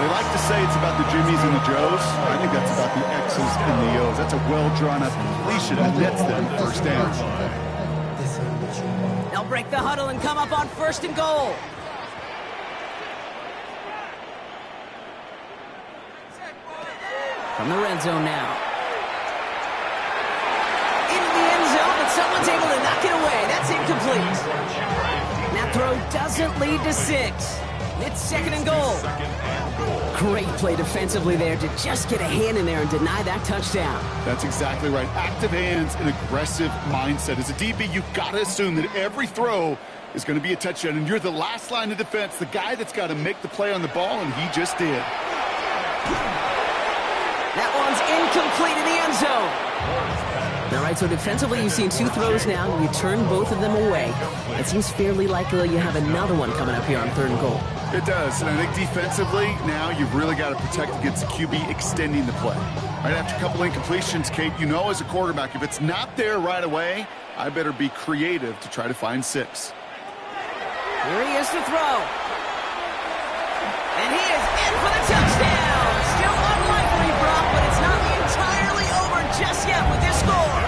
They like to say it's about the Jimmies and the Joes. I think that's about the X's and the O's. That's a well-drawn-up completion that nets them 1st down. They'll break the huddle and come up on 1st and goal. From the red zone now. Into the end zone, but someone's able to knock it away. That's incomplete. That throw doesn't lead to 6. It's 2nd and goal. Great play defensively there to just get a hand in there and deny that touchdown. That's exactly right. Active hands and aggressive mindset. As a DB, you've got to assume that every throw is going to be a touchdown, and you're the last line of defense, the guy that's got to make the play on the ball, and he just did. That one's incomplete in the end zone. All right, so defensively, you've seen 2 throws now, and you turn both of them away. It seems fairly likely you have another one coming up here on 3rd and goal. It does, and I think defensively, now you've really got to protect against the QB extending the play. Right after a couple incompletions, Kate, you know as a quarterback, if it's not there right away, I better be creative to try to find 6. Here he is to throw. And he is in for the touchdown. Still unlikely, Brock, but it's not entirely over just yet with this score.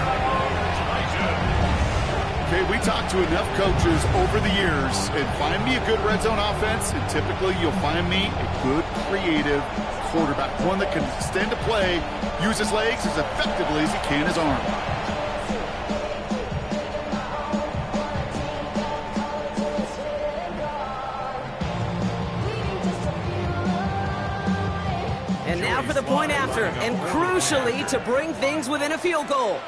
Okay, we talked to enough coaches over the years, and find me a good red zone offense, and typically you'll find me a good, creative quarterback, one that can extend a play, use his legs as effectively as he can his arm. And now for the point after, and crucially to bring things within a field goal.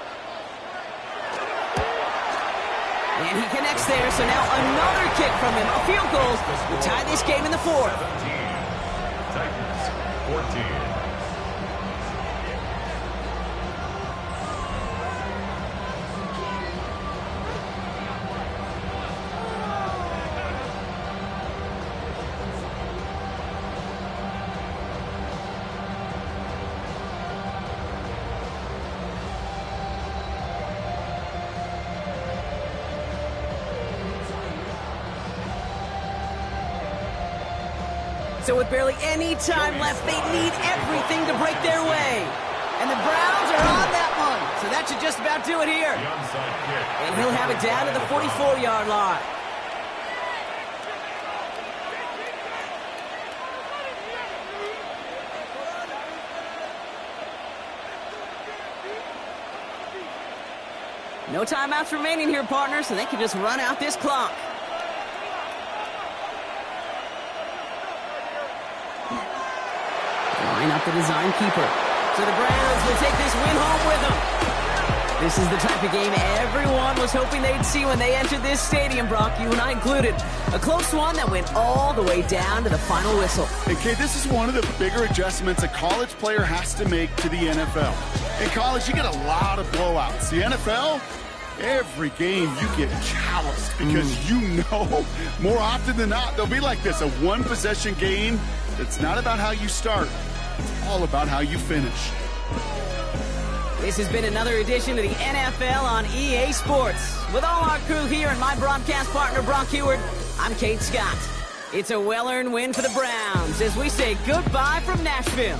And he connects there, so now another kick from him. A field goal to tie this game in the 4th. Titans, 14. So with barely any time left, they need everything to break their way. And the Browns are on that one. So that should just about do it here. The onside kick. And he'll have it down to the 44-yard line. No timeouts remaining here, partners, so they can just run out this clock. Line up the design keeper. So the Browns will take this win home with them. This is the type of game everyone was hoping they'd see when they entered this stadium, Brock, you and I included. A close one that went all the way down to the final whistle. And Kate, this is one of the bigger adjustments a college player has to make to the NFL. In college, you get a lot of blowouts. The NFL, every game you get calloused because you know more often than not they'll be like this, a one-possession game. It's not about how you start. It's all about how you finish. This has been another edition of the NFL on EA Sports. With all our crew here and my broadcast partner, Brock Heward, I'm Kate Scott. It's a well-earned win for the Browns as we say goodbye from Nashville.